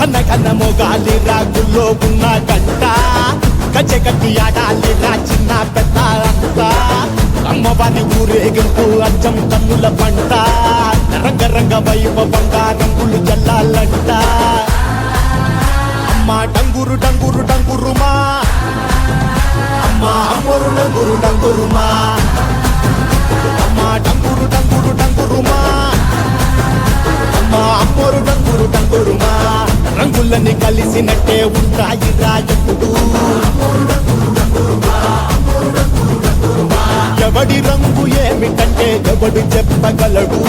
కన్న మొగాలి రాగుల్లో ఉన్న గంట కచ్చెకట్టి ఆడాలి రా చిన్న పెద్ద అంతా అమ్మవారి ఊరేగింపు అచ్చం కన్నుల పంట రంగరంగ వైభవంగా రంగులు జల్లాలంట అమ్మ డంగురు డంగురు డంగురుమా అమ్మ అమ్మోరు డంగురు డంగురుమా అమ్మ డంగురు డంగురు డంగురుమా అమ్మ అమ్మోరు డంగురు డంగురుమా రంగులని కలిసినట్టే ఉంటాయి రాజపుడు ఎవడి రంగు ఏమిటంటే ఎవడు చెప్పగలడు